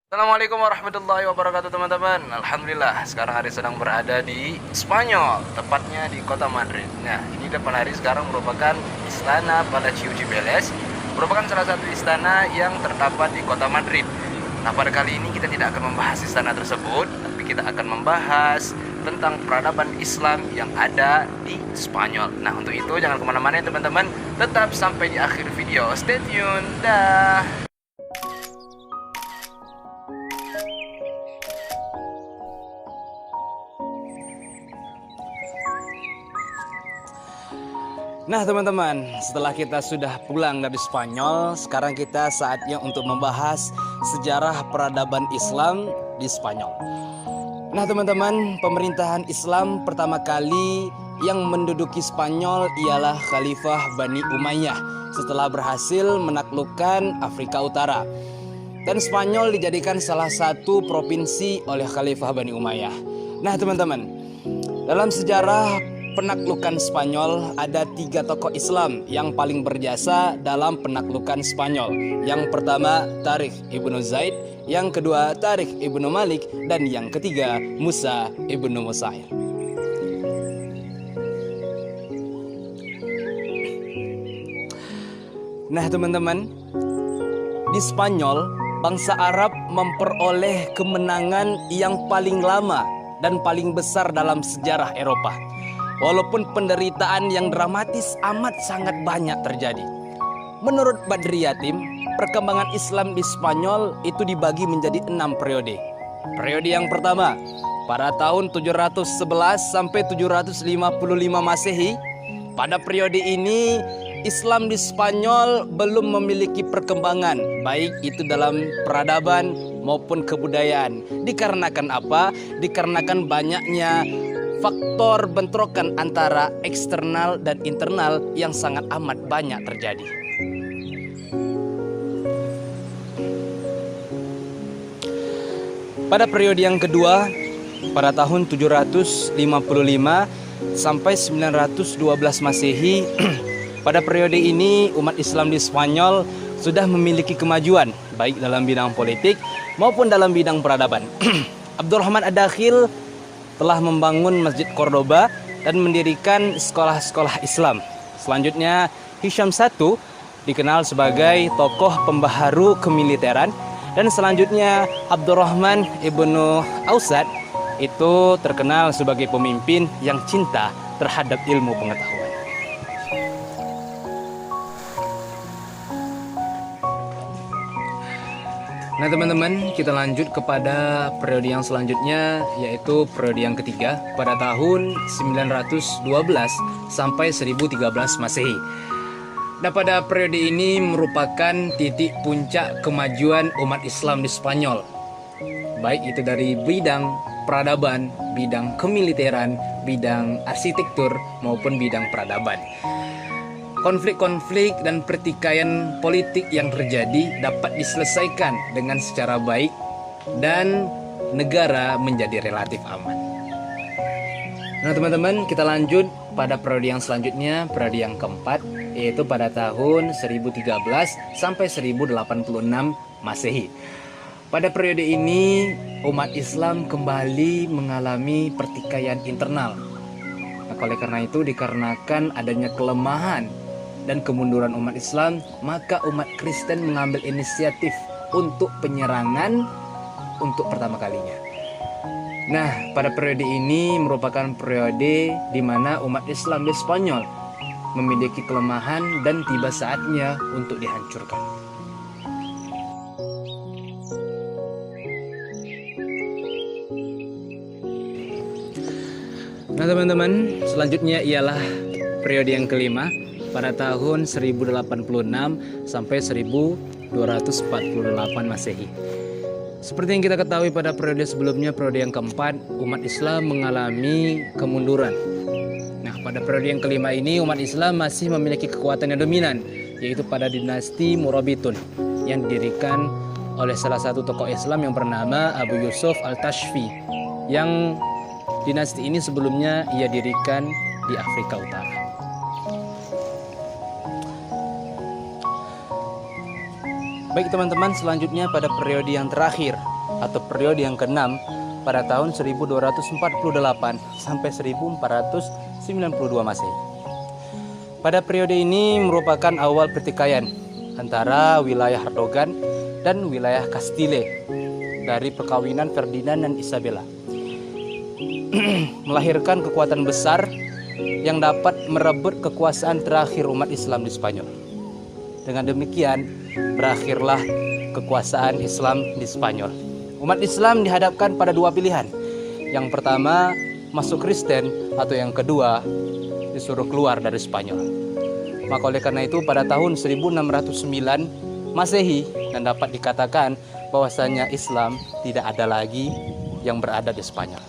Assalamualaikum warahmatullahi wabarakatuh teman-teman. Alhamdulillah sekarang hari sedang berada di Spanyol, tepatnya di kota Madrid. Nah, ini depan hari sekarang merupakan Istana Palacio Cibeles, merupakan salah satu istana yang terdapat di kota Madrid. Nah, pada kali ini kita tidak akan membahas istana tersebut, tapi kita akan membahas tentang peradaban Islam yang ada di Spanyol. Nah, untuk itu jangan kemana-mana ya teman-teman, tetap sampai di akhir video. Stay tune, dah. Nah teman-teman, setelah kita sudah pulang dari Spanyol, sekarang kita saatnya untuk membahas sejarah peradaban Islam di Spanyol. Nah teman-teman, pemerintahan Islam pertama kali yang menduduki Spanyol ialah Khalifah Bani Umayyah setelah berhasil menaklukkan Afrika Utara. Dan Spanyol dijadikan salah satu provinsi oleh Khalifah Bani Umayyah. Nah teman-teman, dalam sejarah penaklukan Spanyol ada 3 tokoh Islam yang paling berjasa dalam penaklukan Spanyol. Yang pertama Tariq Ibnu Zaid, yang kedua Tariq Ibnu Malik, dan yang ketiga Musa Ibnu Musair. Nah teman-teman, di Spanyol bangsa Arab memperoleh kemenangan yang paling lama dan paling besar dalam sejarah Eropa. Walaupun penderitaan yang dramatis amat sangat banyak terjadi. Menurut Badri Yatim, perkembangan Islam di Spanyol itu dibagi menjadi 6 periode. Periode yang pertama, pada tahun 711 sampai 755 Masehi. Pada periode ini, Islam di Spanyol belum memiliki perkembangan, baik itu dalam peradaban maupun kebudayaan. Dikarenakan apa? Dikarenakan banyaknya faktor bentrokan antara eksternal dan internal yang sangat amat banyak terjadi. Pada periode yang kedua, pada tahun 755 sampai 912 Masehi, pada periode ini umat Islam di Spanyol sudah memiliki kemajuan baik dalam bidang politik maupun dalam bidang peradaban. Abdurrahman Ad-Dakhil telah membangun Masjid Cordoba dan mendirikan sekolah-sekolah Islam. Selanjutnya, Hisham I dikenal sebagai tokoh pembaharu kemiliteran, dan selanjutnya Abdurrahman ibnu Ausad itu terkenal sebagai pemimpin yang cinta terhadap ilmu pengetahuan. Nah teman-teman, kita lanjut kepada periode yang selanjutnya, yaitu periode yang ketiga pada tahun 912 sampai 1013 Masehi. Nah pada periode ini merupakan titik puncak kemajuan umat Islam di Spanyol, baik itu dari bidang peradaban, bidang kemiliteran, bidang arsitektur maupun bidang peradaban. Konflik-konflik dan pertikaian politik yang terjadi dapat diselesaikan dengan secara baik dan negara menjadi relatif aman. Nah teman-teman, kita lanjut pada periode yang selanjutnya, periode yang keempat, yaitu pada tahun 1013 sampai 1086 Masehi. Pada periode ini umat Islam kembali mengalami pertikaian internal. Nah, oleh karena itu, dikarenakan adanya kelemahan dan kemunduran umat Islam, maka umat Kristen mengambil inisiatif untuk penyerangan untuk pertama kalinya. Nah, pada periode ini merupakan periode di mana umat Islam di Spanyol memiliki kelemahan dan tiba saatnya untuk dihancurkan. Nah teman-teman, selanjutnya ialah periode yang kelima pada tahun 1086 sampai 1248 Masehi. Seperti yang kita ketahui pada periode sebelumnya, periode yang keempat, umat Islam mengalami kemunduran. Nah, pada periode yang kelima ini umat Islam masih memiliki kekuatan yang dominan, yaitu pada dinasti Murabitun yang didirikan oleh salah satu tokoh Islam yang bernama Abu Yusuf Al-Tashfi, yang dinasti ini sebelumnya ia dirikan di Afrika Utara. Baik teman-teman, selanjutnya pada periode yang terakhir, atau periode yang ke-6 pada tahun 1248 sampai 1492 Masehi. Pada periode ini merupakan awal pertikaian antara wilayah Hardogan dan wilayah Castile dari perkawinan Ferdinand dan Isabella, melahirkan kekuatan besar yang dapat merebut kekuasaan terakhir umat Islam di Spanyol. Dengan demikian, berakhirlah kekuasaan Islam di Spanyol. Umat Islam dihadapkan pada dua pilihan. Yang pertama, masuk Kristen, atau yang kedua, disuruh keluar dari Spanyol. Maka oleh karena itu pada tahun 1609 Masehi, dan dapat dikatakan bahwasanya Islam tidak ada lagi yang berada di Spanyol.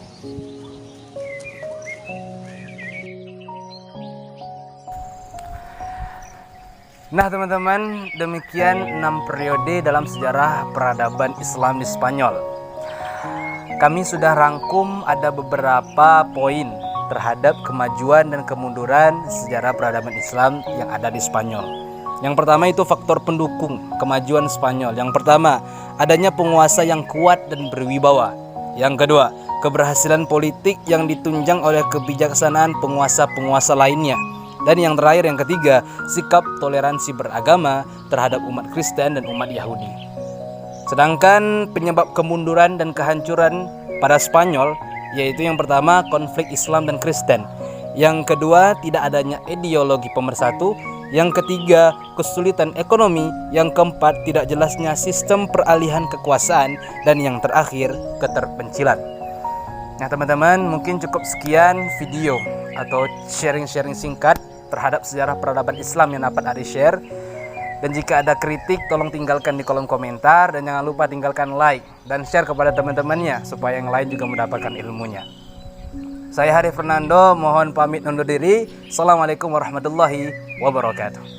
Nah teman-teman, demikian 6 periode dalam sejarah peradaban Islam di Spanyol. Kami sudah rangkum ada beberapa poin terhadap kemajuan dan kemunduran sejarah peradaban Islam yang ada di Spanyol. Yang pertama itu faktor pendukung kemajuan Spanyol. Yang pertama, adanya penguasa yang kuat dan berwibawa. Yang kedua, keberhasilan politik yang ditunjang oleh kebijaksanaan penguasa-penguasa lainnya. Dan yang terakhir, yang ketiga, sikap toleransi beragama terhadap umat Kristen dan umat Yahudi. Sedangkan penyebab kemunduran dan kehancuran pada Spanyol yaitu yang pertama, konflik Islam dan Kristen. Yang kedua, tidak adanya ideologi pemersatu. Yang ketiga, kesulitan ekonomi. Yang keempat, tidak jelasnya sistem peralihan kekuasaan. Dan yang terakhir, keterpencilan. Nah teman-teman, mungkin cukup sekian video atau sharing-sharing singkat terhadap sejarah peradaban Islam yang dapat Ari share. Dan jika ada kritik, tolong tinggalkan di kolom komentar. Dan jangan lupa tinggalkan like dan share kepada teman-temannya supaya yang lain juga mendapatkan ilmunya. Saya Hari Fernando, mohon pamit undur diri. Assalamualaikum warahmatullahi wabarakatuh.